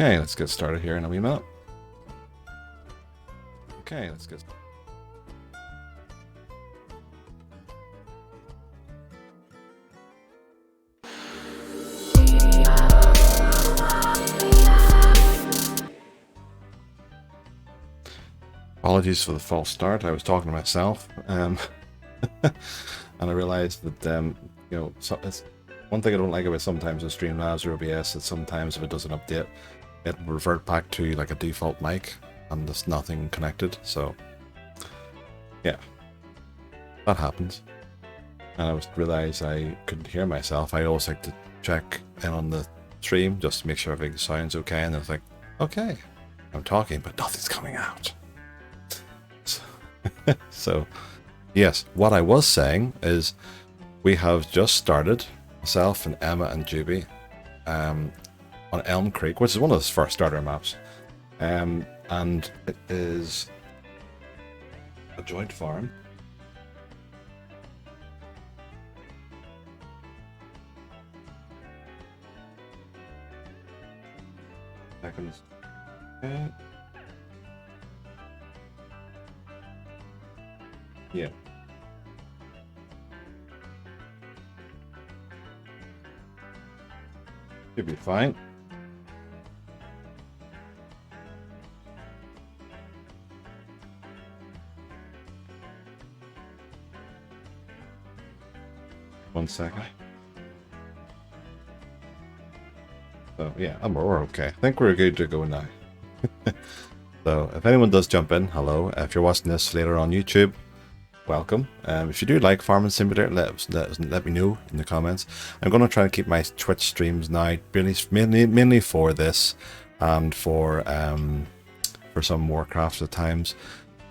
Okay, let's get started here in a wee minute. Okay, let's get started. Apologies for the false start. I was talking to myself, and I realized that you know, so it's one thing I don't like about sometimes in Streamlabs or OBS that sometimes if it doesn't update, it will revert back to like a default mic and there's nothing connected. So yeah, that happens. And I realized I couldn't hear myself. I always like to check in on the stream just to make sure everything sounds okay. And I was like, okay, I'm talking, but nothing's coming out. So, yes, what I was saying is we have just started, myself and Emma and JP, on Elmcreek, which is one of the first starter maps. And it is a joint farm. Seconds. Okay. Yeah. Should be fine. One second. So yeah, we're okay. I think we're good to go now. So if anyone does jump in, hello. If you're watching this later on YouTube, welcome. If you do like Farming Simulator, let me know in the comments. I'm going to try to keep my Twitch streams now mainly for this and for some Warcraft at times.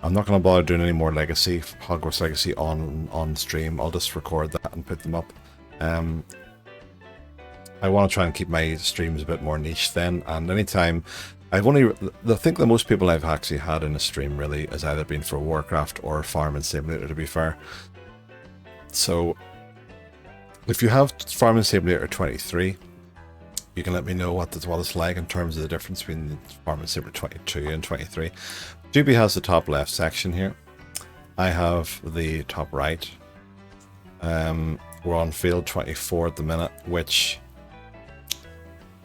I'm not going to bother doing any more Legacy, Hogwarts Legacy on stream. I'll just record that and put them up. I want to try and keep my streams a bit more niche then, and anytime I think the most people I've actually had in a stream really has either been for Warcraft or Farming Simulator, to be fair. So if you have Farming Simulator 23, you can let me know what it's like in terms of the difference between Farming Simulator 22 and 23. GB has the top left section here. I have the top right. We're on field 24 at the minute, which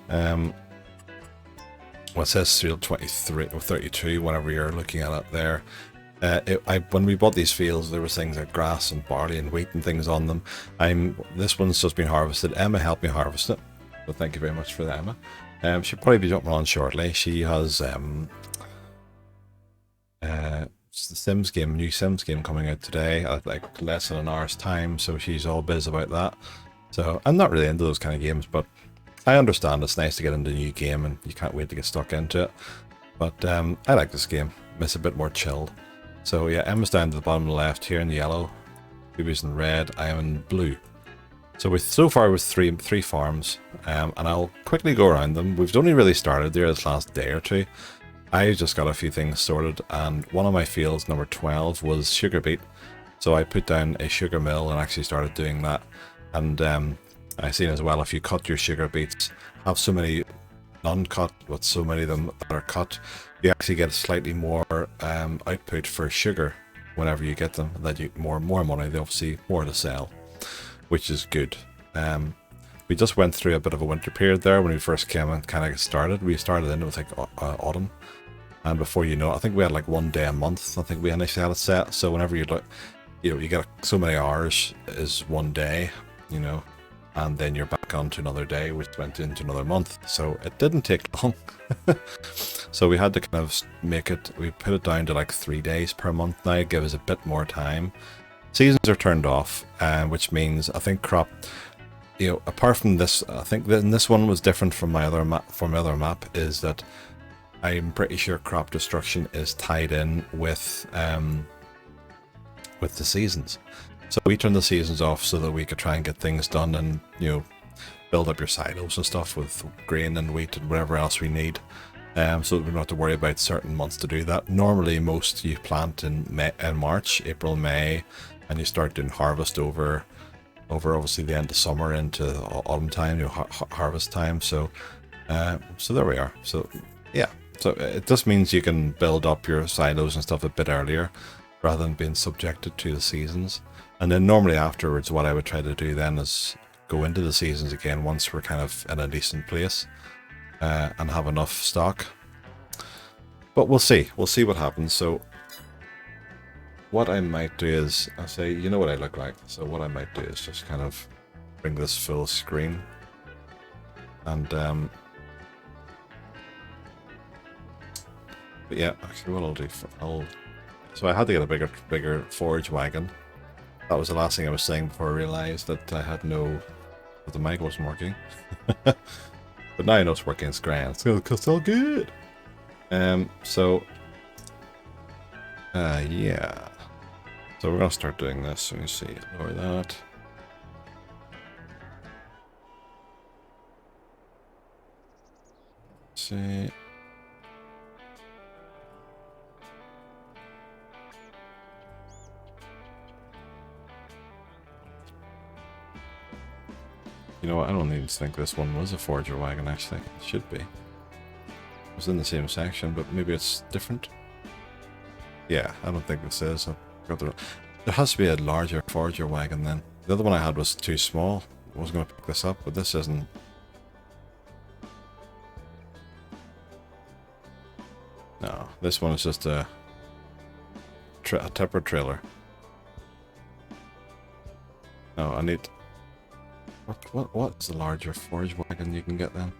well, it says field 23 or 32 whenever you're looking at it there. When we bought these fields, there was things like grass and barley and wheat and things on them. This one's just been harvested. Emma helped me harvest it, so thank you very much for that, Emma. She'll probably be jumping on shortly. She has it's the Sims game, new Sims game coming out today at like less than an hour's time, so she's all biz about that. So I'm not really into those kind of games, but I understand it's nice to get into a new game and you can't wait to get stuck into it. But I like this game. It's a bit more chilled. So yeah, Emma's down to the bottom left here in yellow. Ruby's in red. I am in blue. So so far with three farms, and I'll quickly go around them. We've only really started there this last day or two. I just got a few things sorted, and one of my fields, number 12, was sugar beet. So I put down a sugar mill and actually started doing that. And I've seen as well, if you cut your sugar beets, have so many non-cut, but so many of them that are cut, you actually get slightly more output for sugar whenever you get them. That you more money, they obviously more to sell, which is good. We just went through a bit of a winter period there when we first came and kind of started. We started in with like autumn, and before you know it, I think we had like 1 day a month. I think we initially had it set. So whenever you look, you get so many hours is 1 day, and then you're back on to another day, which went into another month. So it didn't take long. So we had to kind of we put it down to like 3 days per month now, give us a bit more time. Seasons are turned off, which means I think crop, apart from this, I think this one was different from my other map, is that I'm pretty sure crop destruction is tied in with the seasons. So we turned the seasons off so that we could try and get things done and, build up your silos and stuff with grain and wheat and whatever else we need. So that we don't have to worry about certain months to do that. Normally, most you plant in March, April, May, and you start doing harvest over obviously the end of summer into autumn time, harvest time. So So there we are. So yeah, so it just means you can build up your silos and stuff a bit earlier rather than being subjected to the seasons. And then normally afterwards, what I would try to do then is go into the seasons again once we're kind of in a decent place and have enough stock. But we'll see. We'll see what happens. So what I might do is, I say, you know what I look like. So what I might do is just kind of bring this full screen. And, but yeah, actually what I'll do, so I had to get a bigger forge wagon. That was the last thing I was saying before I realized that I had that the mic wasn't working. But now I know it's working, it's grand. It's all good. So, yeah. So we're gonna start doing this. Let me see, lower that. See. You know what, I don't even think this one was a forger wagon, actually. It should be. It was in the same section, but maybe it's different. Yeah, I don't think this is. There has to be a larger forger wagon then. The other one I had was too small. I was going to pick this up, but this isn't. No, this one is just a tipper trailer. No, I need... What's the larger forge wagon you can get then?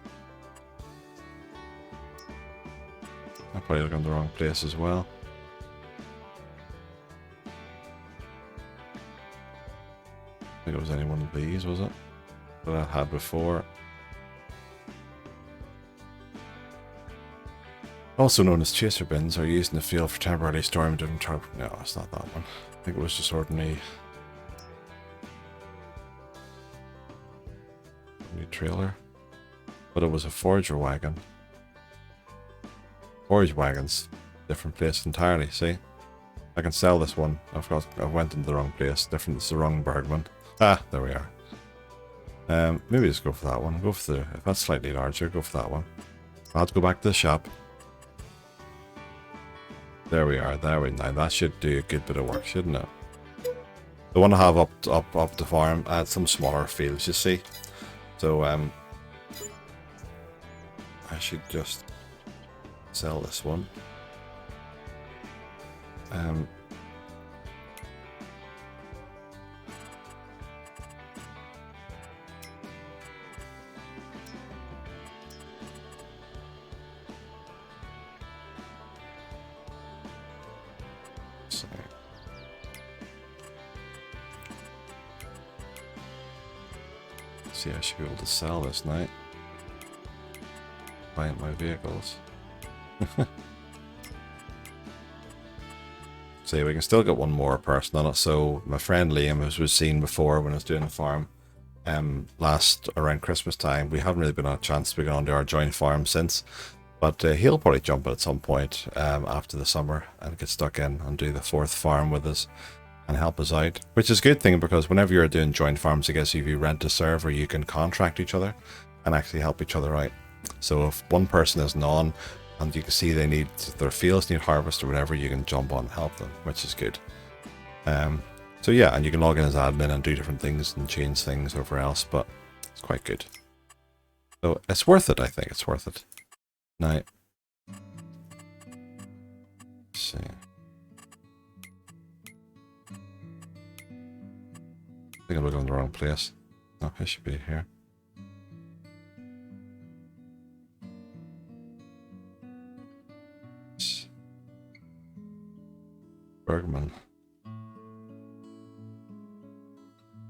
I'm probably looking in the wrong place as well. I think it was any one of these, was it? That I had before. Also known as chaser bins, are used in the field for temporarily storing different tarp. No, it's not that one. I think it was just ordinary trailer, but it was a forger wagon. Forge wagons, different place entirely. See, I can sell this one. I went into the wrong place. Different. It's the wrong Bergman. Ah, there we are. Maybe just go for that one. Go for the. If that's slightly larger, go for that one. I'll have to go back to the shop. There we are. There we now. That should do a good bit of work, shouldn't it? The one I have up the farm. I had some smaller fields, you see. So I should just sell this one. See, I should be able to sell this now. Buying my vehicles. See, we can still get one more person on it. So my friend Liam, as we've seen before when I was doing the farm, last around Christmas time, we haven't really been on a chance to go on to our joint farm since. But he'll probably jump in at some point after the summer and get stuck in and do the 4th farm with us and help us out, which is a good thing because whenever you're doing joint farms, I guess if you rent a server, you can contract each other and actually help each other out. So if one person isn't on and you can see their fields need harvest or whatever, you can jump on and help them, which is good. So yeah, and you can log in as admin and do different things and change things over else, but it's quite good. So it's worth it, I think it's worth it. Now, let's see. I think I'm looking in the wrong place. No, I should be here. Bergman.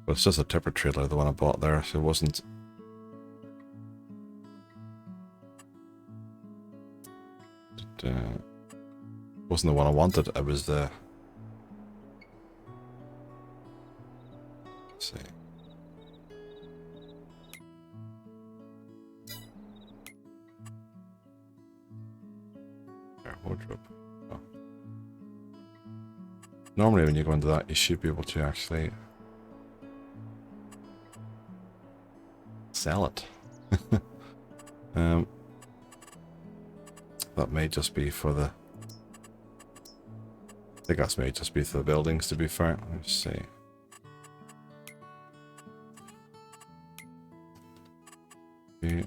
But it's just a tipper trailer, the one I bought there, so it wasn't. Wasn't the one I wanted, it was the. Let's see. Wardrobe. Oh. Normally when you go into that, you should be able to actually sell it. That may just be for the... I think that may just be for the buildings, to be fair. Let's see. Okay.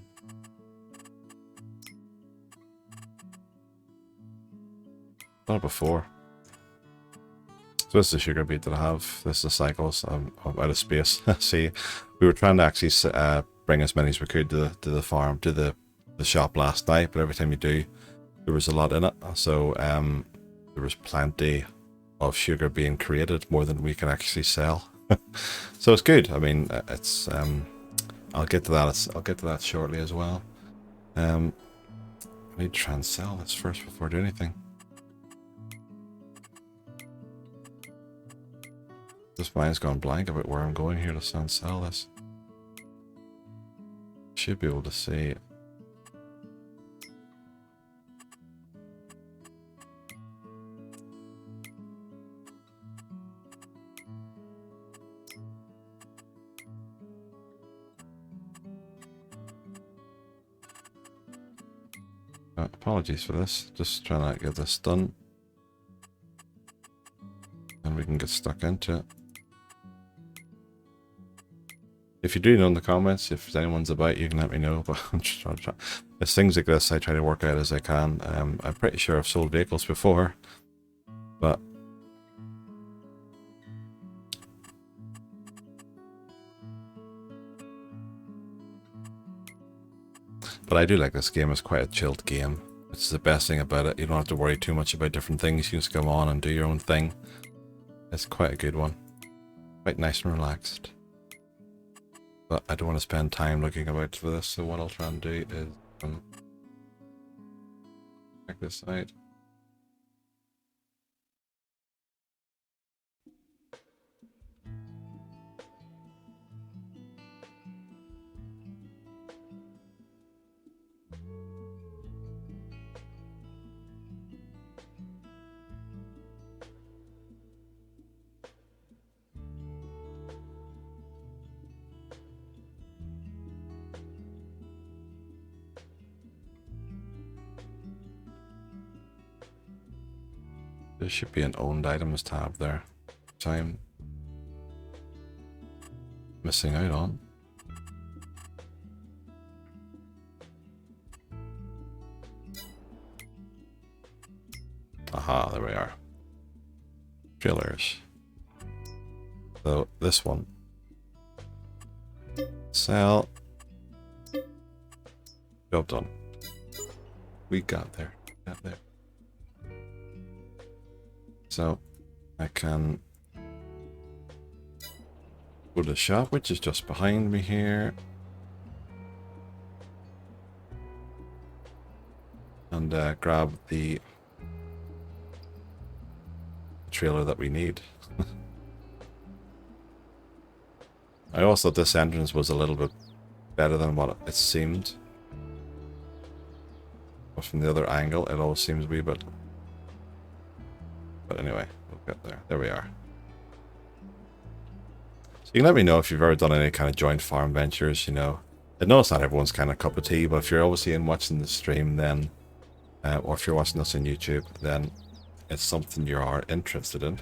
Not before. So this is the sugar beet that I have. This is the cycles. I'm out of space. See, we were trying to actually bring as many as we could to the farm, to the shop last night, but every time you do, there was a lot in it. So there was plenty of sugar being created, more than we can actually sell. So it's good. I mean, it's I'll get to that. I'll get to that shortly as well. I need to try and sell this first before I do anything. This mind's gone blank about where I'm going here to sell this. Should be able to see. Apologies for this. Just trying to get this done. And we can get stuck into it. If you do know in the comments, if anyone's about, you can let me know. But I'm just trying to try. There's things like this I try to work out as I can. I'm pretty sure I've sold vehicles before, but I do like this game. It's quite a chilled game. It's the best thing about it. You don't have to worry too much about different things. You just go on and do your own thing. It's quite a good one. Quite nice and relaxed. But I don't want to spend time looking about for this, so what I'll try and do is check this out. There should be an owned items tab there, which I'm missing out on. Aha, there we are. Trailers. So this one. Sell. Job done. We got there. Got there. So I can go to the shop, which is just behind me here, and grab the trailer that we need. I also thought this entrance was a little bit better than what it seemed, but from the other angle it all seems a wee bit. But anyway, we'll get there. There we are. So you can let me know if you've ever done any kind of joint farm ventures, you know. I know it's not everyone's kind of cup of tea, but if you're obviously in watching the stream, then, or if you're watching us on YouTube, then it's something you are interested in.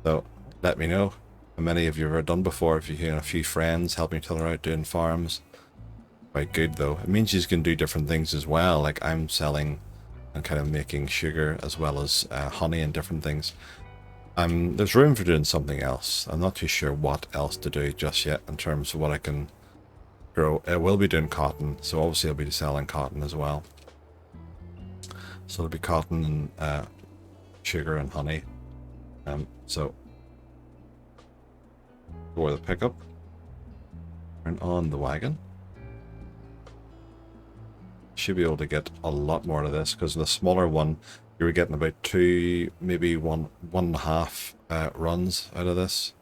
So let me know how many of you have ever done before. If you hear a few friends helping each other out doing farms. Quite good though. It means you can do different things as well. Like I'm selling and kind of making sugar as well as honey and different things. There's room for doing something else. I'm not too sure what else to do just yet in terms of what I can grow. I will be doing cotton, so obviously I'll be selling cotton as well. So it'll be cotton and sugar and honey. So for the pickup, turn on the wagon. Should be able to get a lot more of this, because the smaller one you were getting about 2, maybe 1.5 runs out of this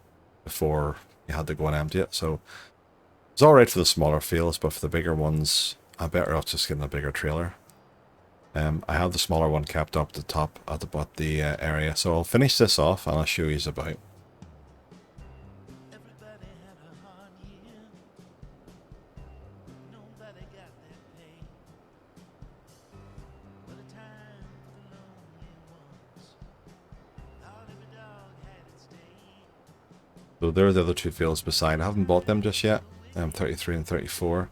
before you had to go and empty it. So it's all right for the smaller fields, but for the bigger ones I'm better off just getting a bigger trailer. I have the smaller one kept up the top at the area, so I'll finish this off and I'll show you about. So there are the other two fields beside. I haven't bought them just yet. 33 and 34,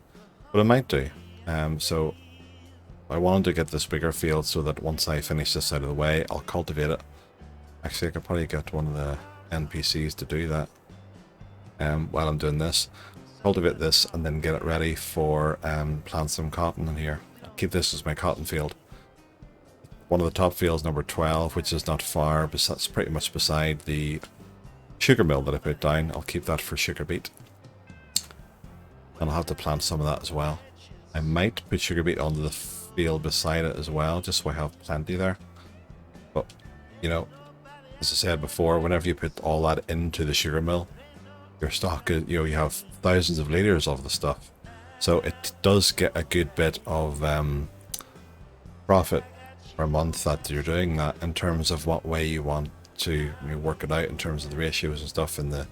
but I might do. So I wanted to get this bigger field so that once I finish this out of the way, I'll cultivate it. Actually, I could probably get one of the NPCs to do that while I'm doing this. Cultivate this and then get it ready for plant some cotton in here. I'll keep this as my cotton field. One of the top fields, number 12, which is not far, but that's pretty much beside the sugar mill that I put down. I'll keep that for sugar beet. And I'll have to plant some of that as well. I might put sugar beet onto the field beside it as well, just so I have plenty there. But, you know, as I said before, whenever you put all that into the sugar mill, your stock, you know, you have thousands of liters of the stuff. So it does get a good bit of profit per month that you're doing that, in terms of what way you want to work it out in terms of the ratios and stuff in the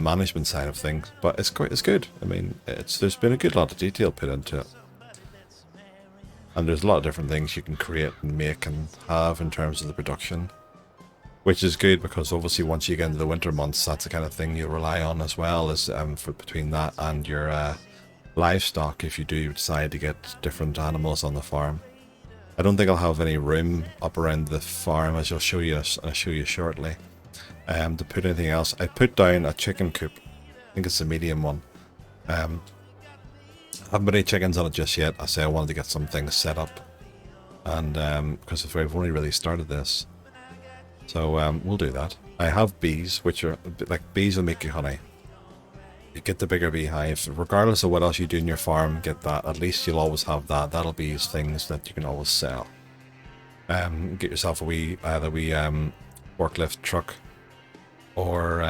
management side of things. But it's good. I mean, there's been a good lot of detail put into it. And there's a lot of different things you can create and make and have in terms of the production, which is good, because obviously once you get into the winter months, that's the kind of thing you rely on as well, as for between that and your livestock, if you do decide to get different animals on the farm. I don't think I'll have any room up around the farm, as I'll show you shortly, to put anything else. I put down a chicken coop. I think it's a medium one. I haven't put any chickens on it just yet. I say I wanted to get some things set up, and because I've only really started this. So we'll do that. I have bees, which are a bit like, bees will make you honey. You get the bigger beehive, regardless of what else you do in your farm, get that. At least you'll always have that. That'll be things that you can always sell. Get yourself a wee forklift truck, or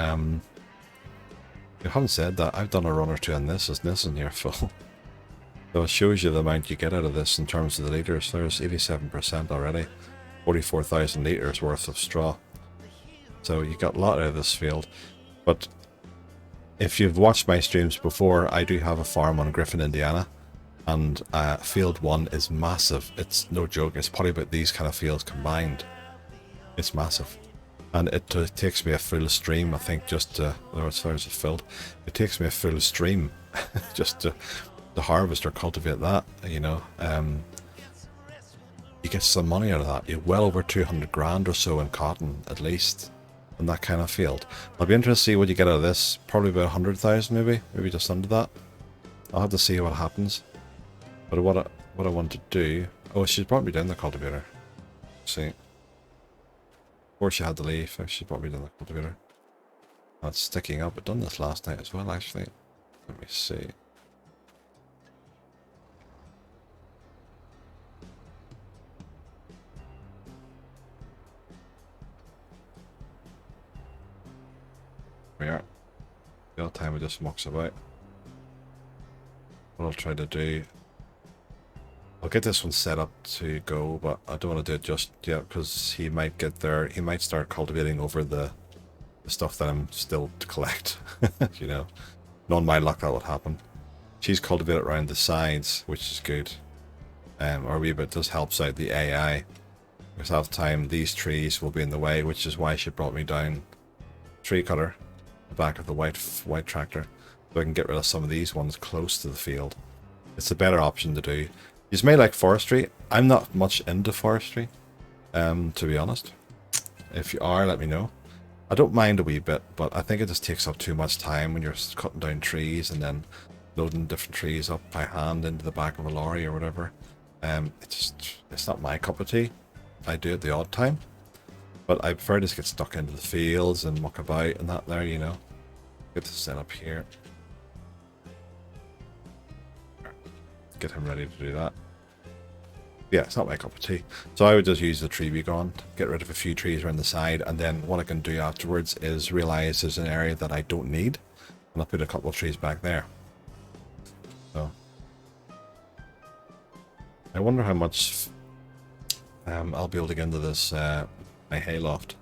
you haven't said that. I've done a run or two on this. Isn't this in here full? So it shows you the amount you get out of this in terms of the liters. There's 87% already. 44,000 litres worth of straw. So you got a lot out of this field. But if you've watched my streams before, I do have a farm on Griffin, Indiana, and field 1 is massive. It's no joke. It's probably about these kind of fields combined. It's massive. And it takes me a full stream, I think, just to, as far as it's filled, it takes me a full stream just to harvest or cultivate that, you know. You get some money out of that. You're well over 200 grand or so in cotton, at least, in that kind of field. I'll be interested to see what you get out of this. Probably about 100,000, maybe just under that. I'll have to see what happens. But what I want to do... Oh, she's probably down the cultivator. Let's see. Before she had to leave, she's probably down the cultivator. That's sticking up. I've done this last night as well, actually. Let me see. We are. The other time it just mucks about. What I'll try to do, I'll get this one set up to go, but I don't want to do it just yet, because he might get there. He might start cultivating over the stuff that I'm still to collect. You know, knowing my luck, that would happen. She's cultivated around the sides, which is good. Or a wee bit does helps out the AI. Because half the time these trees will be in the way, which is why she brought me down tree cutter. The back of the white tractor, so I can get rid of some of these ones close to the field. It's a better option to do. You may like forestry. I'm not much into forestry, to be honest. If you are, let me know. I don't mind a wee bit, but I think it just takes up too much time when you're cutting down trees and then loading different trees up by hand into the back of a lorry or whatever. It's not my cup of tea. I do it the odd time. But I prefer to just get stuck into the fields and muck about and that there, you know. Get this set up here. Get him ready to do that. Yeah, it's not my cup of tea. So I would just use the tree beacon, get rid of a few trees around the side, and then what I can do afterwards is realize there's an area that I don't need, and I'll put a couple of trees back there. So I wonder how much I'll be able to get into this my hayloft.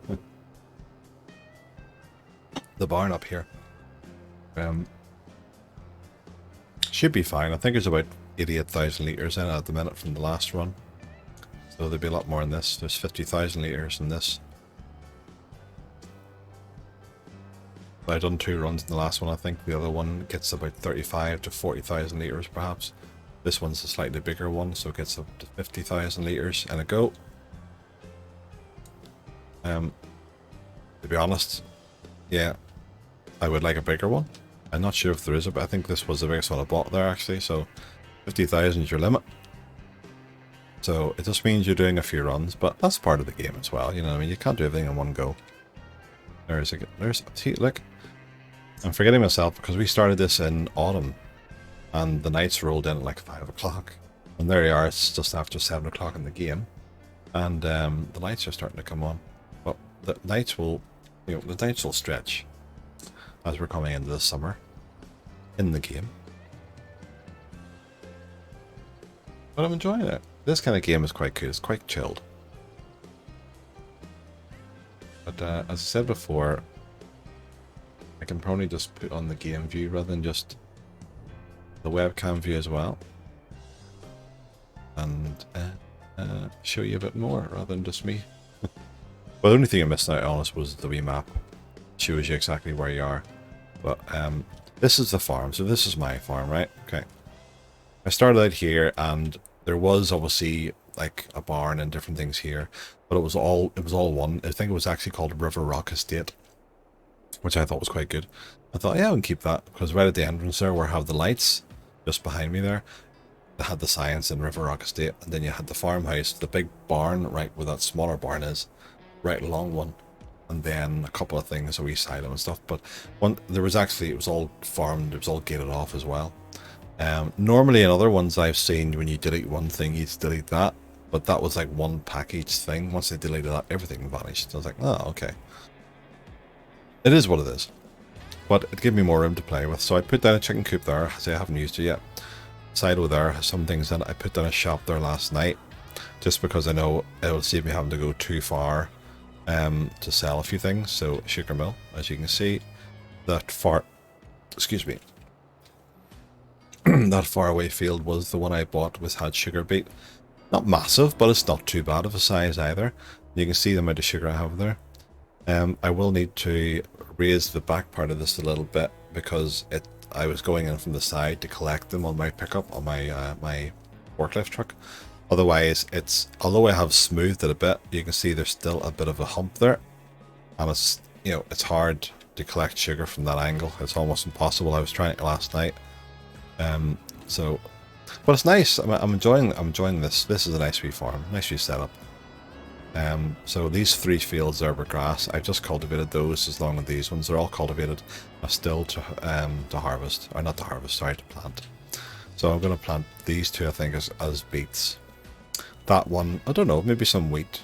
The barn up here. Should be fine. I think there's about 88,000 litres in it at the minute from the last run. So there'll be a lot more in this. There's 50,000 litres in this. I've done 2 runs in the last one. I think the other one gets about 35 to 40,000 litres perhaps. This one's a slightly bigger one, so it gets up to 50,000 litres in a go. To be honest, yeah, I would like a bigger one. I'm not sure if there is but I think this was the biggest one I bought there actually, so 50,000 is your limit. So it just means you're doing a few runs, but that's part of the game as well, you know what I mean? You can't do everything in one go. There's see, look, I'm forgetting myself because we started this in autumn and the nights rolled in at like 5 o'clock. And there you are, it's just after 7 o'clock in the game. And the lights are starting to come on. But the nights will, you know, the nights will stretch as we're coming into the summer in the game. But I'm enjoying it. This kind of game is quite cool. It's quite chilled. But as I said before, I can probably just put on the game view rather than just the webcam view as well. And show you a bit more rather than just me. Well, the only thing I missed out on was the wee map. Shows you exactly where you are. But this is the farm, so this is my farm, right? Okay. I started out here and there was obviously like a barn and different things here, but it was all one. I think it was actually called River Rock Estate, which I thought was quite good. I thought, yeah, I can keep that because right at the entrance there where I have the lights just behind me there, they had the science in River Rock Estate, and then you had the farmhouse, the big barn right where that smaller barn is, right along one, and then a couple of things, a wee silo and stuff. But there was actually, it was all farmed, it was all gated off as well. Normally in other ones I've seen, when you delete one thing, you delete that, but that was like one package thing. Once they deleted that, everything vanished. So I was like, oh, okay. It is what it is. But it gave me more room to play with. So I put down a chicken coop there. I haven't used it yet. Silo there has some things in it. I put down a shop there last night, just because I know it'll save me having to go too far to sell a few things. So sugar mill, as you can see, that far, excuse me, that faraway field was the one I bought, which had sugar beet. Not massive, but it's not too bad of a size either. You can see the amount of sugar I have there. I will need to raise the back part of this a little bit because I was going in from the side to collect them on my pickup on my my forklift truck. Otherwise, although I have smoothed it a bit, you can see there's still a bit of a hump there, and it's, you know, it's hard to collect sugar from that angle. It's almost impossible. I was trying it last night. But it's nice. I'm enjoying this. This is a nice wee farm, nice wee setup. So these 3 fields there were grass. I just cultivated those as long as these ones. They're all cultivated. I'm still to harvest, or not to harvest, sorry, to plant. So I'm going to plant these 2, I think, as beets. That one, I don't know, maybe some wheat,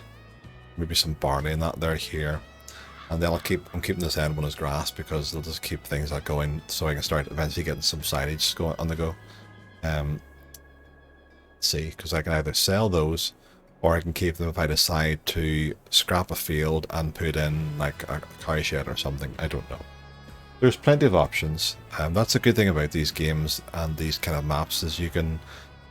maybe some barley in that there here. And then I'm keeping this end one as grass because they'll just keep things like going, so I can start eventually getting some silage going on the go. See, because I can either sell those, or I can keep them if I decide to scrap a field and put in like a cow shed or something. I don't know. There's plenty of options, and that's a good thing about these games and these kind of maps is you can,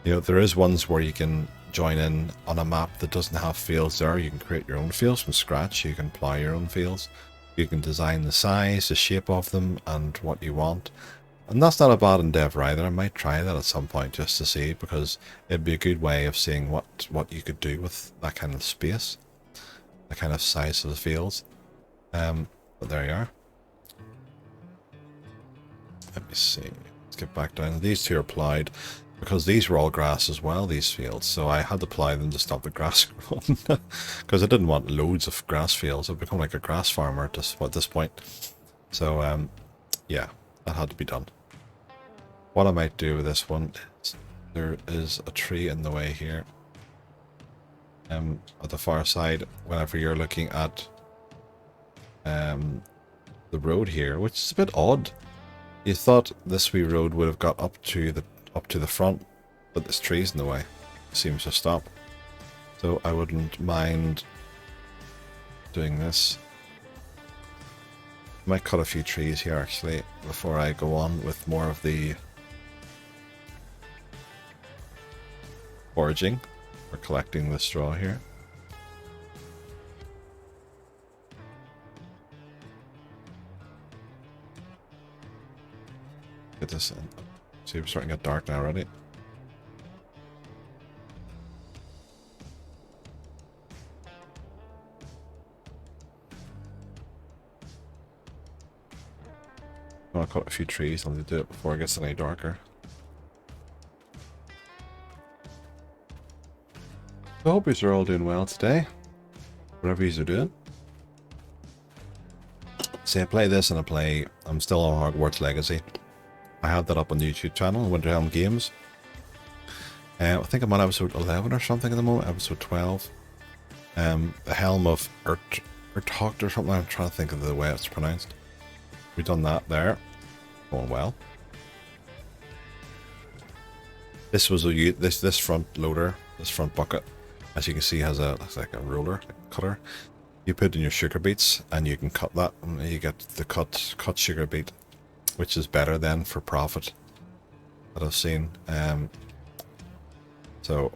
you know, there is ones where you can join in on a map that doesn't have fields there. You can create your own fields from scratch. You can plow your own fields. You can design the size, the shape of them, and what you want. And that's not a bad endeavour either. I might try that at some point just to see, because it'd be a good way of seeing what you could do with that kind of space, the kind of size of the fields. But there you are. Let me see. Let's get back down. These 2 are ploughed because these were all grass as well, these fields. So I had to plough them to stop the grass growing because I didn't want loads of grass fields. I've become like a grass farmer at this point. So yeah, that had to be done. What I might do with this one is there is a tree in the way here. At the far side, whenever you're looking at the road here, which is a bit odd. You thought this wee road would have got up to the front, but this tree's in the way. It seems to stop. So I wouldn't mind doing this. I might cut a few trees here actually before I go on with more of the foraging. We're collecting the straw here. Get this in. See, we're starting to get dark now already. I want to cut a few trees. I'll do it before it gets any darker. I hope you're all doing well today. Whatever you're doing. See, I play this and I'm still on Hogwarts Legacy. I have that up on the YouTube channel, WinterhelmGames. I think I'm on episode 11 or something at the moment, episode 12. The Helm of Urtocht or something. I'm trying to think of the way it's pronounced. We've done that there. Going well. This was this front loader, this front bucket, as you can see, has looks like a roller cutter. You put in your sugar beets and you can cut that, and you get the cut sugar beet, which is better then for profit that I've seen. So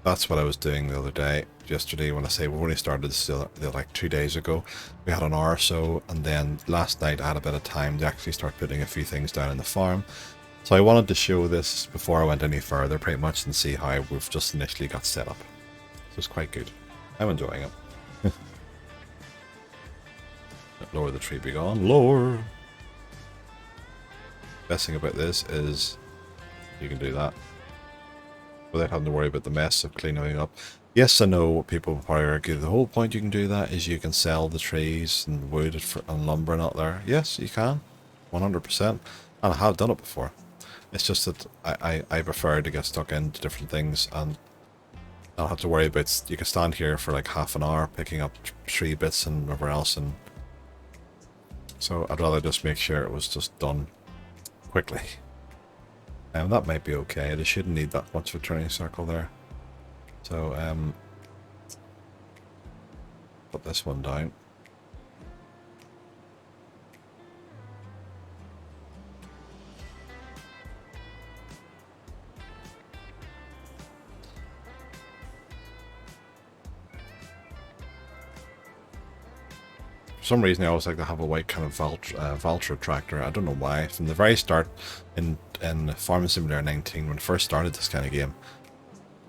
that's what I was doing the other day, yesterday. When I say we only started still like 2 days ago, we had an hour or so, and then last night I had a bit of time to actually start putting a few things down in the farm. So I wanted to show this before I went any further, pretty much, and see how we've just initially got set up. So it's quite good. I'm enjoying it. Lower the tree, be gone. Lower. Best thing about this is you can do that without having to worry about the mess of cleaning up. Yes, I know people will probably argue the whole point you can do that is you can sell the trees and wood and lumber and out there. Yes, you can. 100%. And I have done it before. It's just that I prefer to get stuck into different things and not have to worry about. You can stand here for like half an hour picking up tree bits and whatever else, and so I'd rather just make sure it was just done quickly. And that might be okay. They shouldn't need that much of a turning circle there. So put this one down. For some reason I always like to have a white kind of Valtra tractor. I don't know why. From the very start in Farming Simulator 19, when I first started this kind of game,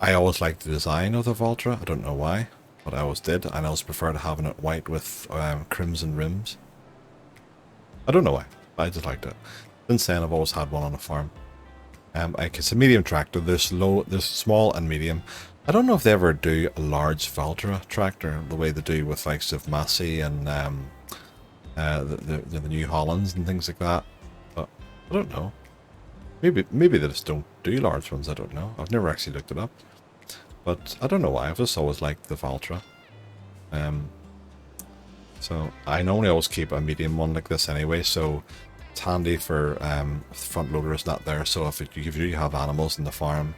I always liked the design of the Valtra. I don't know why, but I always did, and I always preferred having it white with crimson rims. I don't know why, but I just liked it. Since then I've always had one on a farm. It's a medium tractor. There's small and medium. I don't know if they ever do a large Valtra tractor the way they do with likes of Massey and the New Hollands and things like that. But I don't know. Maybe they just don't do large ones. I don't know. I've never actually looked it up. But I don't know why. I've just always liked the Valtra. So I normally always keep a medium one like this anyway. So it's handy for front loader is not there. So if you have animals in the farm,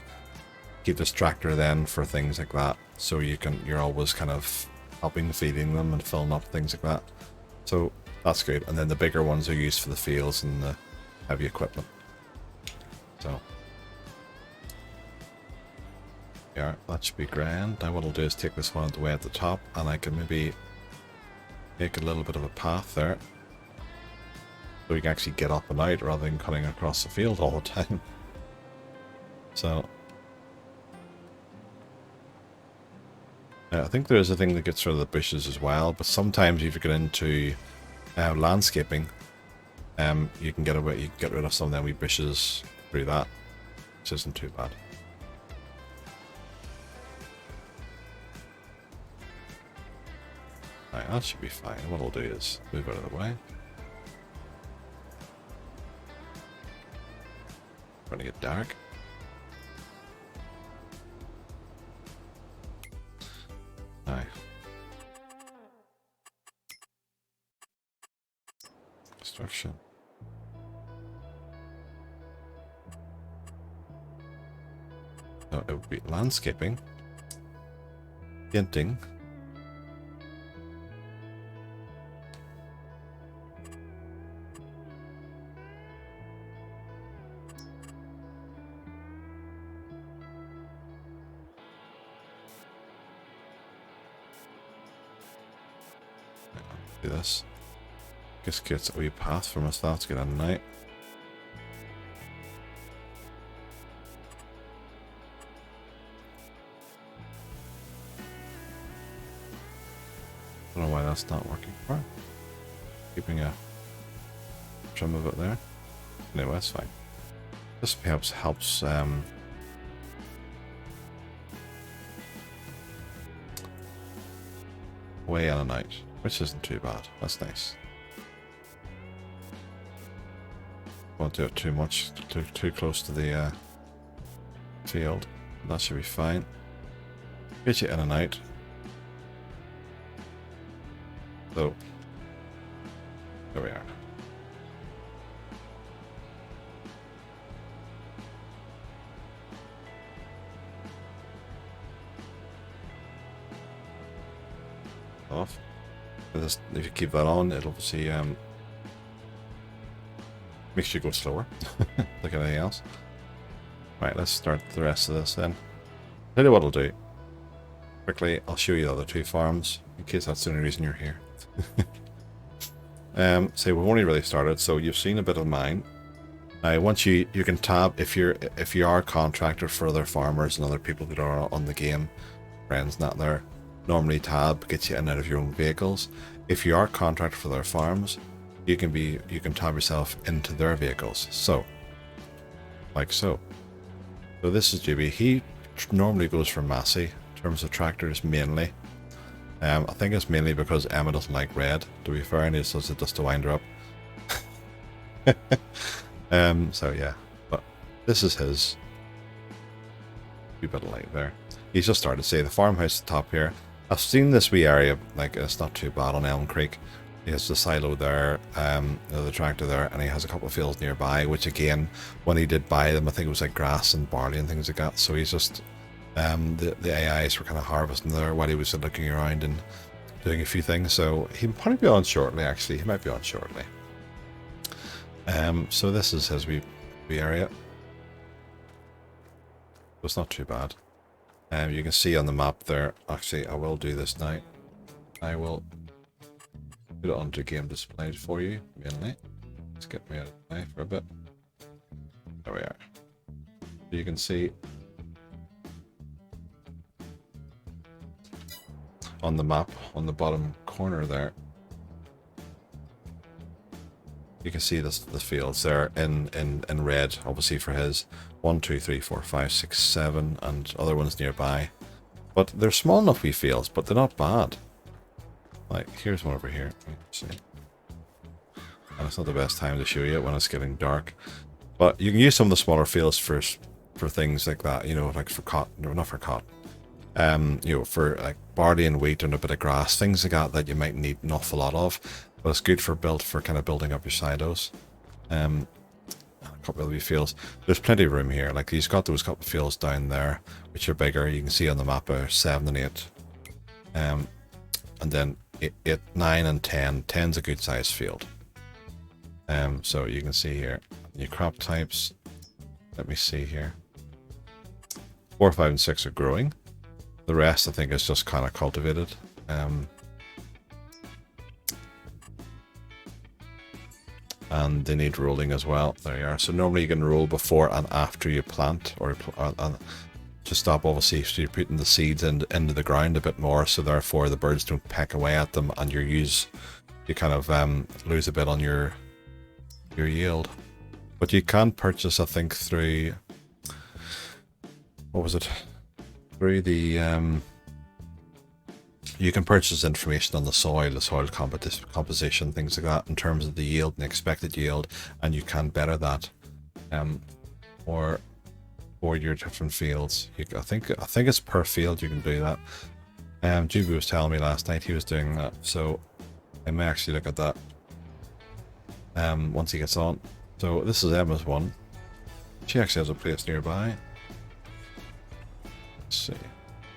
keep this tractor then for things like that, so you're always kind of helping feeding them and filling up things like that. So that's good. And then the bigger ones are used for the fields and the heavy equipment. So yeah, that should be grand. Now what I'll do is take this one away at the top, and I can maybe make a little bit of a path there, so you can actually get up and out rather than cutting across the field all the time. So I think there is a thing that gets rid of the bushes as well, but sometimes if you get into landscaping, you can get rid of some of them wee bushes through that, which isn't too bad. Right, that should be fine. What I'll do is move out of the way. Starting to get dark. Aye. Construction. No, it would be landscaping, painting, do this. Just gets a wee path from us. That's good at night. why that's not working for it. Keeping a trim of it there. Anyway, that's fine. This perhaps helps way in and out, which isn't too bad. That's nice. Won't do it too much, too close to the field. That should be fine. Get you in and out. So there we are. Off. If you keep that on, it'll obviously makes you go slower. Like anything else. Right, let's start the rest of this then. Tell you what I'll do. Quickly, I'll show you the other two farms, in case that's the only reason you're here. So we've only really started, so you've seen a bit of mine. Now, once you can tab if you are a contractor for other farmers and other people that are on the game, friends not there. Normally tab gets you in and out of your own vehicles. If you are a contractor for their farms, you can tab yourself into their vehicles. So, like so. So this is JB. He normally goes for Massey in terms of tractors mainly. I think it's mainly because Emma doesn't like red, to be fair, and he does it just to wind her up. So yeah, but this is his. A bit of light there. He's just started to say the farmhouse at the top here. I've seen this wee area, like it's not too bad on Elmcreek. He has the silo there, the tractor there, and he has a couple of fields nearby, which again, when he did buy them, I think it was like grass and barley and things like that. So he's just, the AIs were kind of harvesting there while he was looking around and doing a few things. So he'll probably be on shortly, actually. He might be on shortly. So this is his wee area. It's not too bad. You can see on the map there, actually, I will do this now. I will put it onto game display for you, mainly. Let's get me out of the way for a bit. There we are. So you can see on the map, on the bottom corner there, you can see the fields there in red, obviously for his 1, 2, 3, 4, 5, 6, 7, and other ones nearby. But they're small enough wee fields, but they're not bad. Like, here's one over here. See. And it's not the best time to show you it when it's getting dark. But you can use some of the smaller fields for things like that, you know, like for cotton, no, not for cotton. You know, for like barley and wheat and a bit of grass, things like that you might need an awful lot of. But it's good for kind of building up your silos. A couple of wee fields. There's plenty of room here. Like he's got those couple of fields down there, which are bigger. You can see on the map are 7 and 8. And then 8, 9 and 10. 10's a good sized field. So you can see here your crop types. Let me see here. 4, 5, and 6 are growing. The rest I think is just kind of cultivated. And they need rolling as well. There you are. So normally you can roll before and after you plant, or to stop obviously so you're putting the seeds into the ground a bit more, so therefore the birds don't peck away at them and you kind of lose a bit on your yield. But you can purchase, I think, through, what was it? Through the you can purchase information on the soil composition, things like that, in terms of the yield and expected yield, and you can better that for your different fields. I think it's per field you can do that. JP was telling me last night he was doing that, so I may actually look at that once he gets on. So this is Emma's one. She actually has a place nearby. Let's see.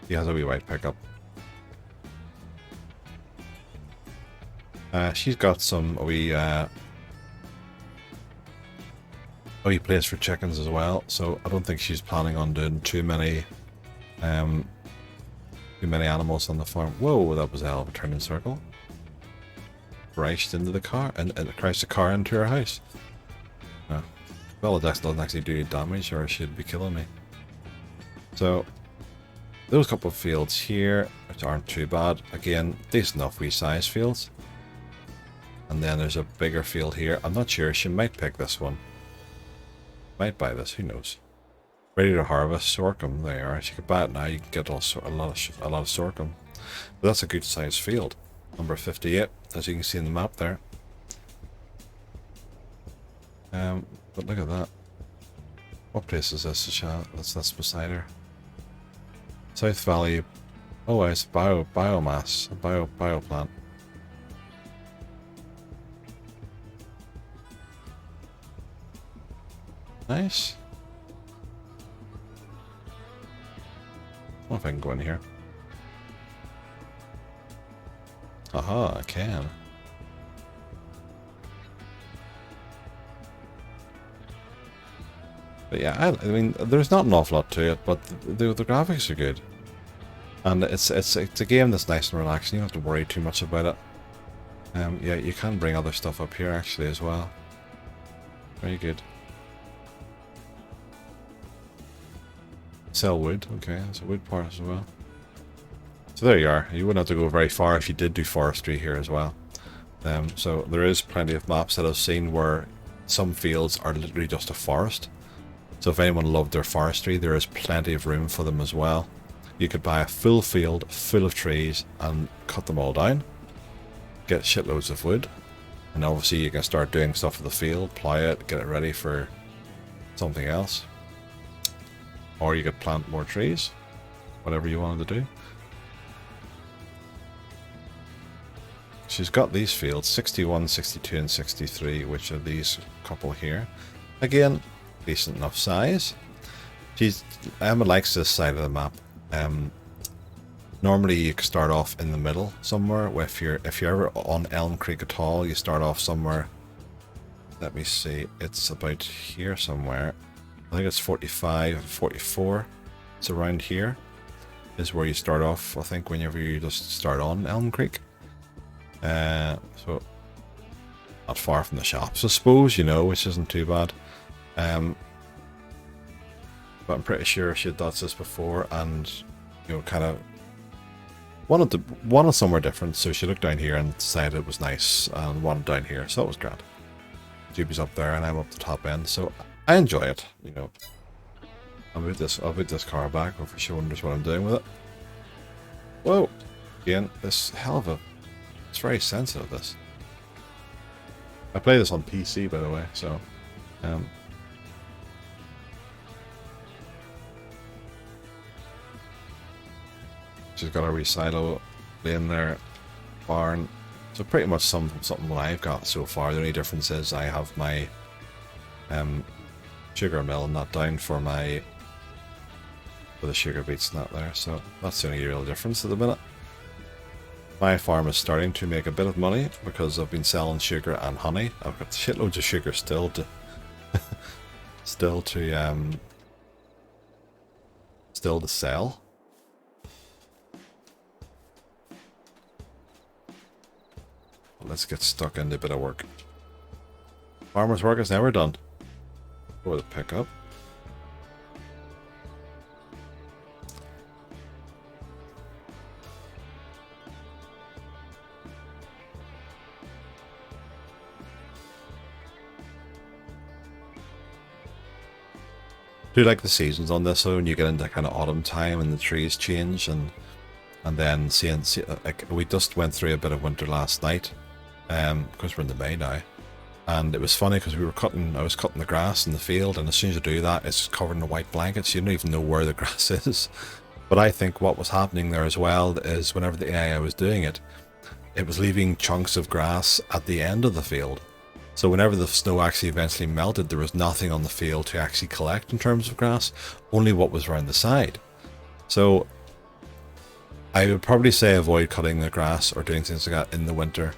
He has a wee white pickup. She's got some wee place for chickens as well, so I don't think she's planning on doing too many animals on the farm. Whoa, that was a hell of a turning circle. Crashed into the car and crashed the car into her house. Well, that doesn't actually do damage, or she'd be killing me. So those couple of fields here, which aren't too bad. Again, decent enough wee size fields. And then there's a bigger field here. I'm not sure. She might pick this one. Might buy this. Who knows? Ready to harvest sorghum. There you are. She could buy it now. You can get a lot of sorghum. But that's a good sized field. Number 58, as you can see in the map there. But look at that. What place is this? That's beside her. South Valley. Oh, it's biomass, a bioplant. Nice. I don't know if I can go in here. Aha, I can. But yeah, I mean, there's not an awful lot to it, but the graphics are good. And it's a game that's nice and relaxing. You don't have to worry too much about it. Yeah, you can bring other stuff up here actually as well. Very good. Sell wood. Okay, there's a wood part as well. So there you are. You wouldn't have to go very far if you did do forestry here as well. So there is plenty of maps that I've seen where some fields are literally just a forest. So if anyone loved their forestry, there is plenty of room for them as well. You could buy a full field full of trees and cut them all down. Get shitloads of wood. And obviously you can start doing stuff with the field, plow it, get it ready for something else. Or you could plant more trees. Whatever you wanted to do. She's got these fields, 61, 62 and 63, which are these couple here. Again, decent enough size. Emma likes this side of the map. Normally you can start off in the middle somewhere. If you're ever on Elmcreek at all, you start off somewhere. Let me see, it's about here somewhere. I think it's 45, 44. It's around here is where you start off, I think, whenever you just start on Elmcreek. So not far from the shops, I suppose, you know, which isn't too bad. But I'm pretty sure she had done this before, and you know, kind of wanted somewhere different. So she looked down here and decided it was nice, and wanted down here, so that was grand. Juby's up there, and I'm up the top end, so I enjoy it. You know, I'll put this car back if she wonders what I'm doing with it. Whoa! Again, this hell of a. It's very sensitive, this. I play this on PC, by the way, so she's got a wee silo in there, barn. So pretty much something what I've got so far. The only difference is I have my sugar mill not down for the sugar beets and that there. So that's the only real difference at the minute. My farm is starting to make a bit of money because I've been selling sugar and honey. I've got shitloads of sugar still to still to sell. Let's get stuck into a bit of work. Farmer's work is never done. Go to pick up. Do like the seasons on this, so when you get into kind of autumn time and the trees change, and then like we just went through a bit of winter last night, because we're in the May now, and it was funny because I was cutting the grass in the field, and as soon as you do that, it's covered in white blankets. You don't even know where the grass is. But I think what was happening there as well is whenever the AI was doing it, it was leaving chunks of grass at the end of the field. So whenever the snow actually eventually melted, there was nothing on the field to actually collect in terms of grass, only what was around the side. So I would probably say avoid cutting the grass or doing things like that in the winter.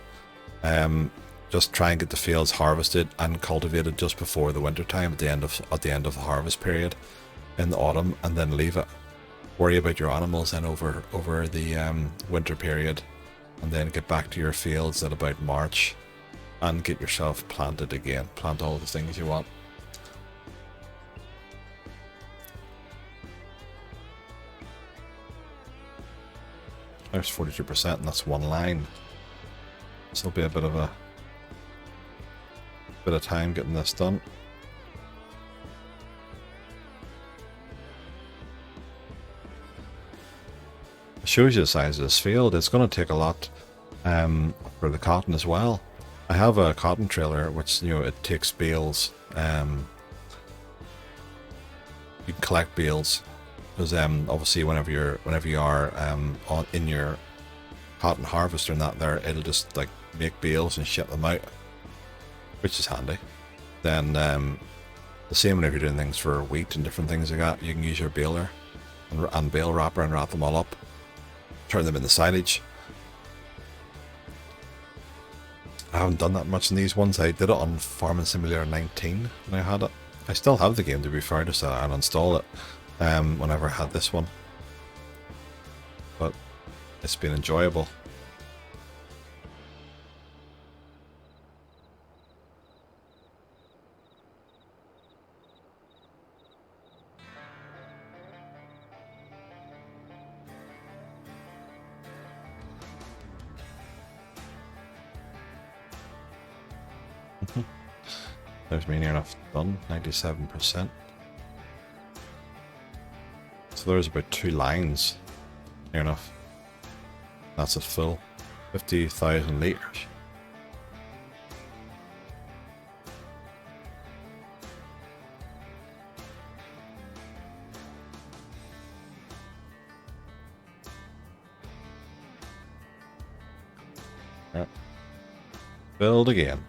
Just try and get the fields harvested and cultivated just before the winter time at the end of the harvest period in the autumn, and then leave it. Worry about your animals then over the winter period, and then get back to your fields at about March. And get yourself planted again. Plant all the things you want. hours, 42%, and that's one line. This will be a bit of time getting this done. It shows you the size of this field. It's going to take a lot for the cotton as well. I have a cotton trailer, which, you know, it takes bales. You can collect bales because obviously whenever you are in your cotton harvester and that there, it'll just like make bales and ship them out, which is handy. Then the same whenever you're doing things for wheat and different things like that, you can use your baler and bale wrapper and wrap them all up, turn them into silage. I haven't done that much in these ones. I did it on Farming Simulator 19 when I had it. I still have the game, to be fair, just I'll install it whenever I had this one. But it's been enjoyable. There's me near enough done, 97%. So there's about 2 lines, near enough. That's at full, 50,000 litres. Right. Build again.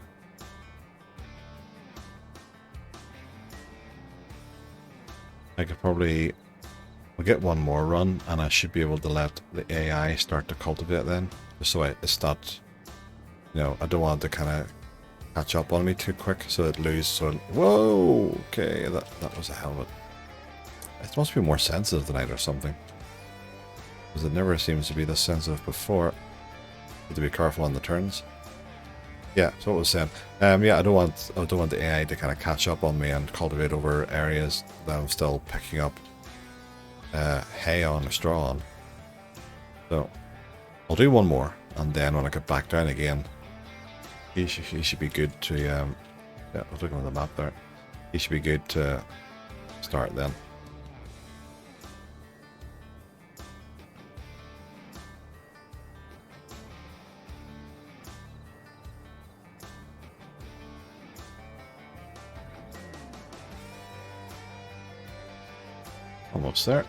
I could probably get one more run and I should be able to let the AI start to cultivate then. Just so it's not, you know, I don't want it to kind of catch up on me too quick so it lose sort of, whoa, okay, that was a hell of it. It must be more sensitive tonight or something. Because it never seems to be this sensitive before. Need to be careful on the turns. Yeah, so what I was saying. Yeah, I don't want the AI to kind of catch up on me and cultivate over areas that I'm still picking up hay on or straw on. So I'll do one more, and then when I get back down again, he should be good to. Yeah, I was looking at the map there. He should be good to start then. Almost there.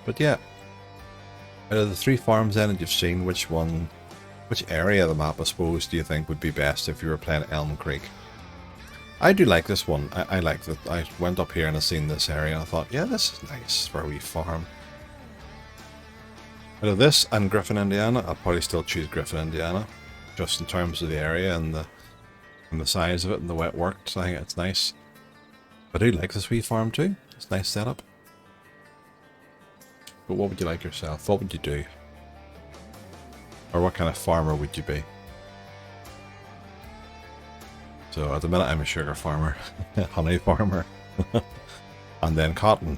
But yeah, out of the 3 farms then that you've seen, which area of the map, I suppose, do you think would be best if you were playing Elmcreek? I do like this one. I like that. I went up here and I seen this area and I thought, yeah, this is nice for a wee farm. Out of this and Griffin, Indiana, I'll probably still choose Griffin, Indiana, just in terms of the area and the size of it and the way it worked. I think it's nice. But I do like this wee farm too. It's a nice setup. But what would you like yourself? What would you do? Or what kind of farmer would you be? So at the minute I'm a sugar farmer, honey farmer, and then cotton.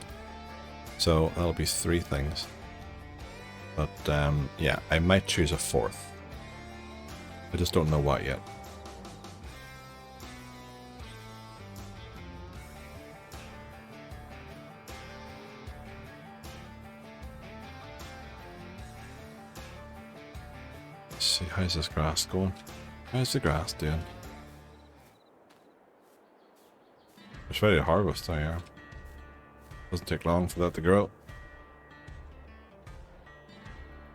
So that'll be 3 things. But yeah, I might choose a 4th. I just don't know what yet. Let's see, how's this grass going? How's the grass doing? It's ready to harvest now, yeah. Doesn't take long for that to grow.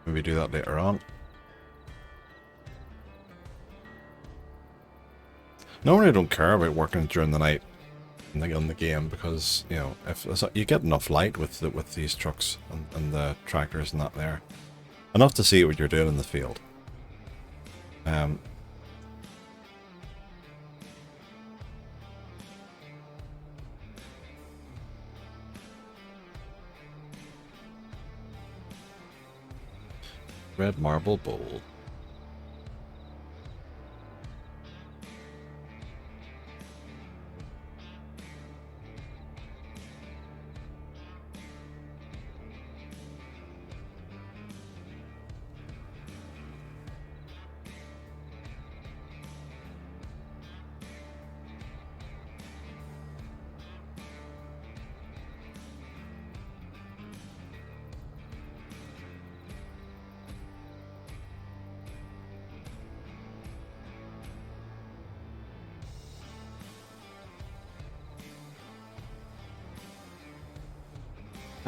Maybe do that later on. Normally I don't care about working during the night in the game because, you know, if you get enough light with these trucks and the tractors and that there, enough to see what you're doing in the field. Red marble bowl.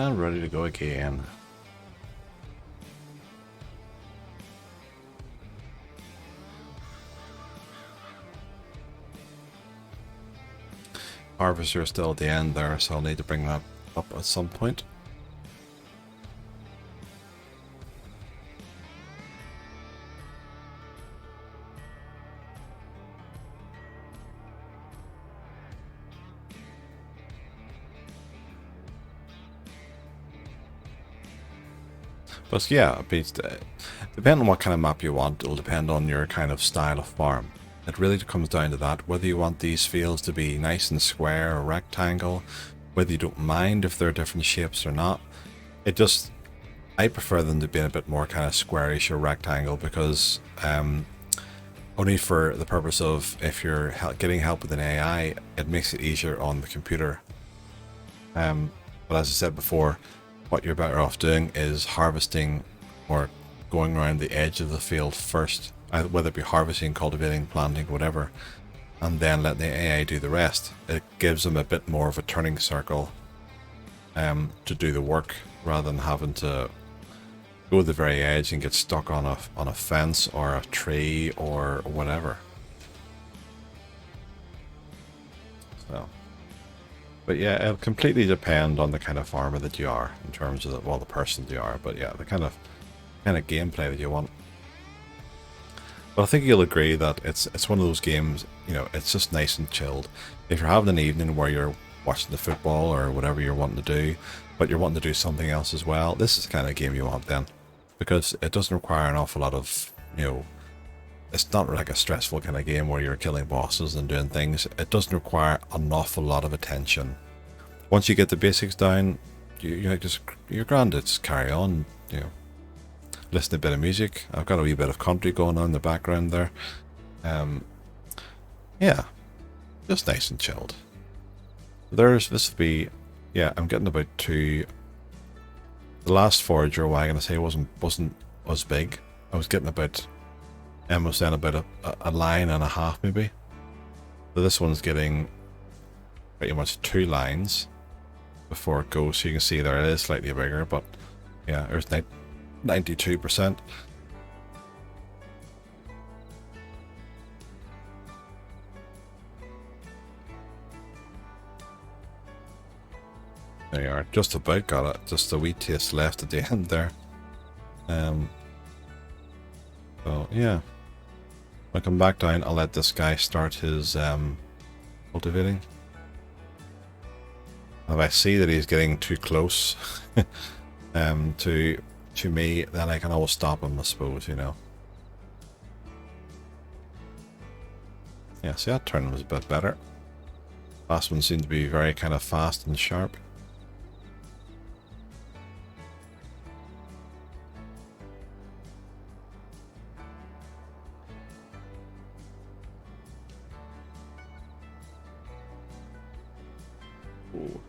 And ready to go again. Harvester is still at the end there, so I'll need to bring that up at some point. But yeah, depending on what kind of map you want, it'll depend on your kind of style of farm. It really comes down to that, whether you want these fields to be nice and square or rectangle, whether you don't mind if they're different shapes or not. I prefer them to be a bit more kind of squarish or rectangle because only for the purpose of if you're getting help with an AI, it makes it easier on the computer. But as I said before, what you're better off doing is harvesting or going around the edge of the field first, whether it be harvesting, cultivating, planting, whatever, and then let the AI do the rest. It gives them a bit more of a turning circle to do the work, rather than having to go to the very edge and get stuck on a fence or a tree or whatever. So. But yeah, it'll completely depend on the kind of farmer that you are, in terms of the person you are. But yeah, the kind of gameplay that you want. But I think you'll agree that it's one of those games. You know, it's just nice and chilled. If you're having an evening where you're watching the football or whatever you're wanting to do, but you're wanting to do something else as well, this is the kind of game you want then, because it doesn't require an awful lot of, you know. It's not like a stressful kind of game where you're killing bosses and doing things. It doesn't require an awful lot of attention. Once you get the basics down, you're grand. Just carry on, you know, listen to a bit of music. I've got a wee bit of country going on in the background there. Yeah, just nice and chilled. This would be, yeah, I'm getting about to. The last forager wagon, I say, wasn't as big. I was getting about. Was then about a line and a half maybe. So this one's getting pretty much 2 lines before it goes. So you can see there it is slightly bigger, but yeah, there's 92%. There you are, just about got it. Just a wee taste left at the end there. So yeah. When I come back down, I'll let this guy start his cultivating. If I see that he's getting too close to me, then I can always stop him, I suppose, you know. Yeah, see, that turn was a bit better. Last one seemed to be very kind of fast and sharp. Ooh.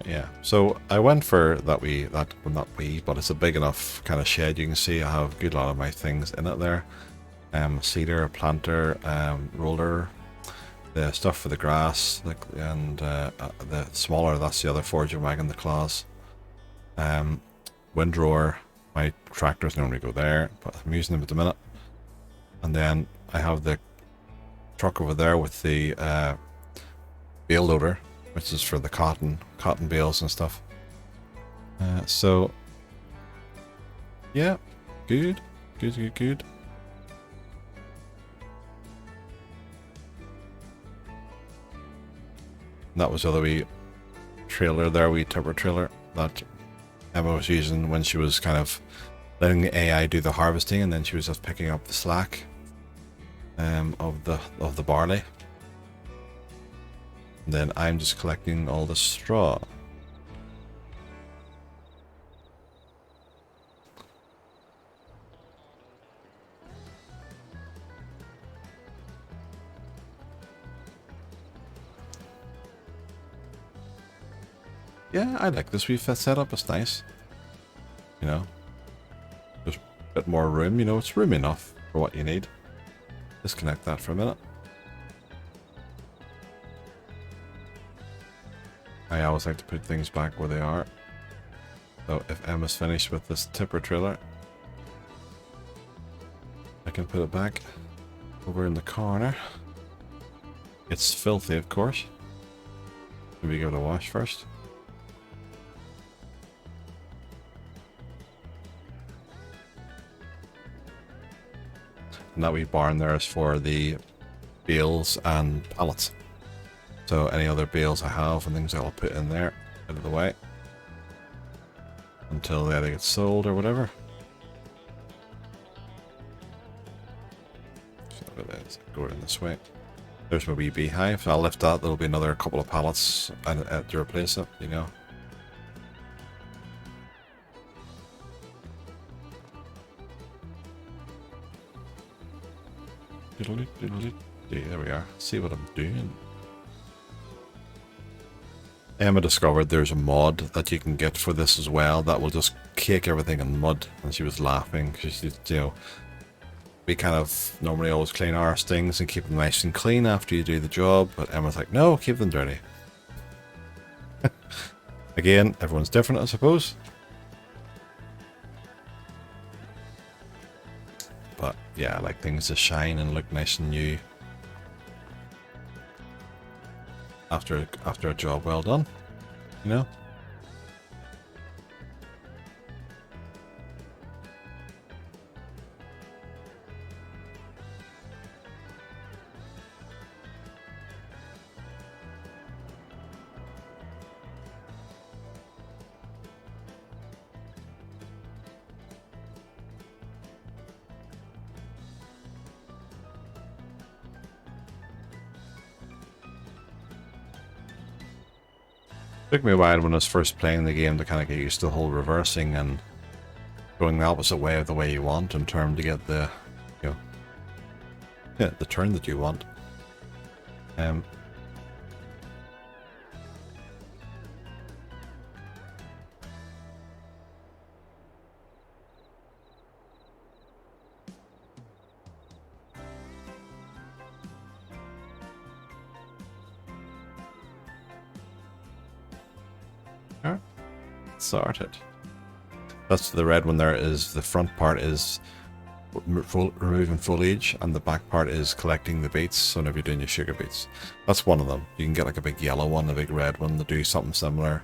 Yeah, so I went for that well, not wee, but it's a big enough kind of shed. You can see I have a good lot of my things in it there. Seeder, planter, roller, the stuff for the grass, and the smaller, that's the other foraging wagon, the claws. Windrower, my tractors normally go there, but I'm using them at the minute. And then I have the truck over there with the bale loader, which is for the cotton bales and stuff. So yeah, good. That was the other wee trailer there, wee timber trailer that Emma was using when she was kind of letting the AI do the harvesting, and then she was just picking up the slack of the barley. And then I'm just collecting all the straw. Yeah, I like this wee setup. It's nice. You know, there's a bit more room. You know, it's room enough for what you need. Disconnect that for a minute. I always like to put things back where they are. So if Emma's finished with this tipper trailer, I can put it back over in the corner. It's filthy, of course. Maybe give it a wash first. And that wee barn there is for the bales and pallets. So any other bales I have and things I'll put in there, out of the way. Until they either get sold or whatever. So let's go in this way. There's my wee beehive. I'll lift that. There'll be another couple of pallets to replace it, you know. There we are. See what I'm doing. Emma discovered there's a mod that you can get for this as well that will just cake everything in mud, and she was laughing because she, you know, we kind of normally always clean our things and keep them nice and clean after you do the job, but Emma's like, no, keep them dirty. Again, everyone's different, I suppose. But yeah, I like things to shine and look nice and new after a job well done, you know. Took me a while when I was first playing the game to kind of get used to the whole reversing and going the opposite way of the way you want in turn to get the, you know, yeah, the turn that you want. Alright, sorted. That's the red one there. Is the front part is removing foliage and the back part is collecting the beets, so whenever you're doing your sugar beets. That's one of them. You can get like a big yellow one, a big red one to do something similar.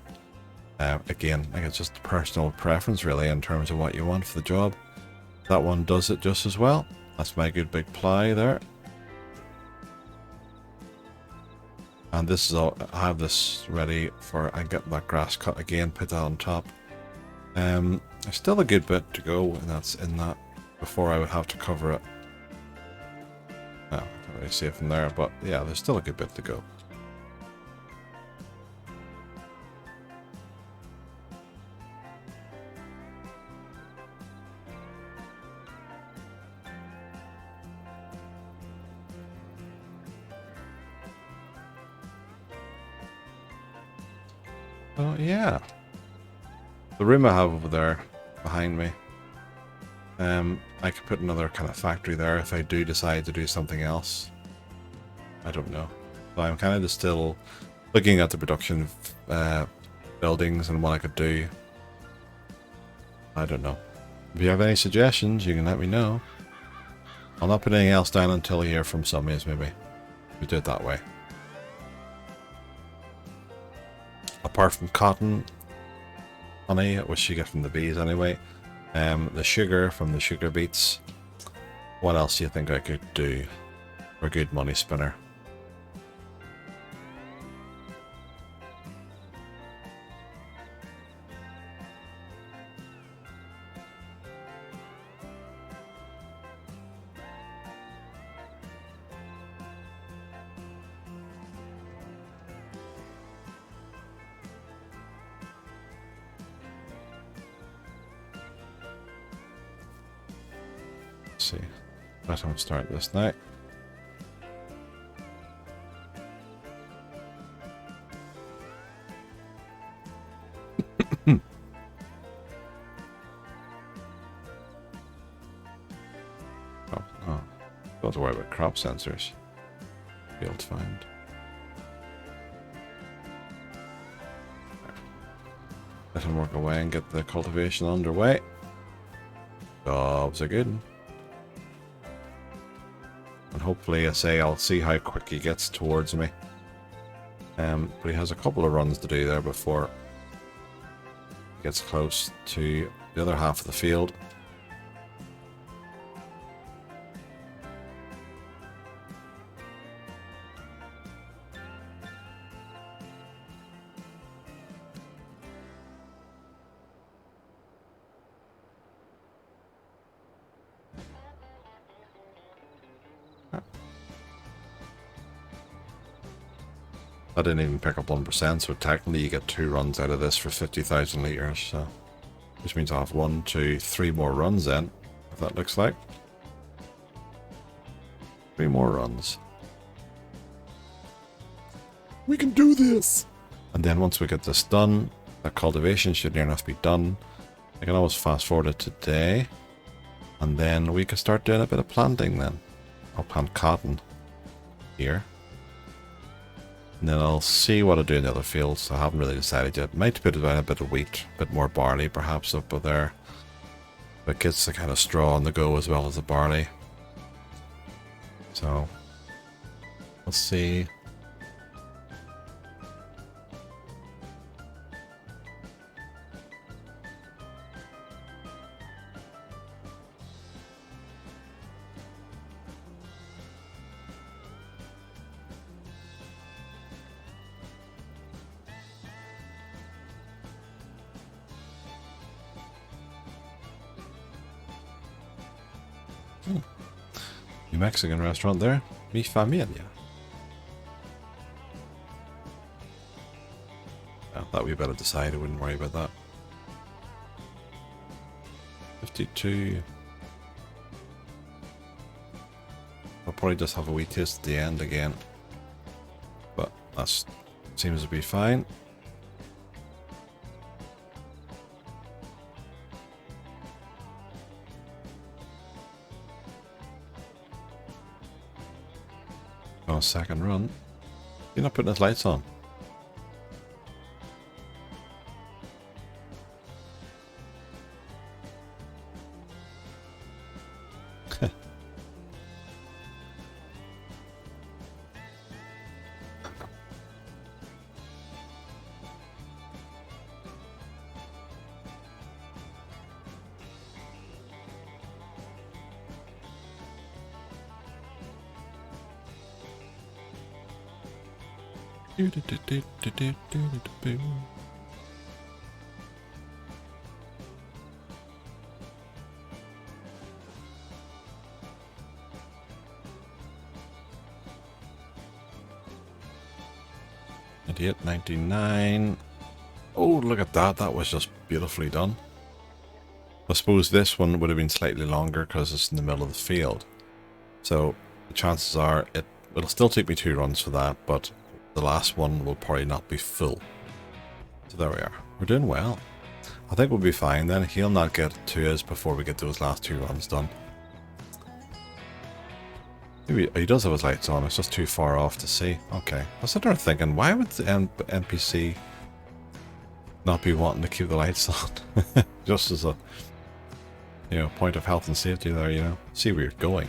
Again, I think it's just personal preference really in terms of what you want for the job. That one does it just as well. That's my good big ply there. And this is all, I have this ready for, I get that grass cut again, put that on top. There's still a good bit to go, and that's in that before I would have to cover it. Well, I can't really see it from there, but yeah, there's still a good bit to go. Oh yeah, the room I have over there behind me, I could put another kind of factory there if I do decide to do something else. I don't know. So I'm kind of just still looking at the production buildings and what I could do. I don't know. If you have any suggestions, you can let me know. I'll not put anything else down until I hear from somebody, maybe. We do it that way. Apart from cotton, honey, which you get from the bees anyway, the sugar from the sugar beets. What else do you think I could do for a good money spinner? See, let him start this now. Don't have to worry about crop sensors. Field find. Let him work away and get the cultivation underway. Jobs are good. And hopefully, I say, I'll see how quick he gets towards me. But he has a couple of runs to do there before he gets close to the other half of the field. I didn't even pick up 1%, so technically you get 2 runs out of this for 50,000 litres, so which means I'll have 1, 2, 3 more runs then, if that looks like. 3 more runs. We can do this! And then once we get this done, that cultivation should near enough be done. I can always fast forward it today, and then we can start doing a bit of planting then. I'll plant cotton here. And then I'll see what I do in the other fields. I haven't really decided yet. Might put down a bit of wheat, a bit more barley perhaps up there. But it gets the kind of straw on the go as well as the barley. So, let's see. New Mexican restaurant there. Mi familia. I thought we better decide. I wouldn't worry about that. 52. I'll probably just have a wee taste at the end again. But that seems to be fine. On a second run. You're not putting his lights on. Idiot 99. Oh, look at that. That was just beautifully done. I suppose this one would have been slightly longer because it's in the middle of the field. So the chances are it'll still take me 2 runs for that, but the last one will probably not be full. So there we are. We're doing well. I think we'll be fine then. He'll not get to us before we get those last 2 runs done. Maybe he does have his lights on. It's just too far off to see. Okay. I was sitting there thinking, why would the NPC not be wanting to keep the lights on? Just as a, point of health and safety there, See where you're going.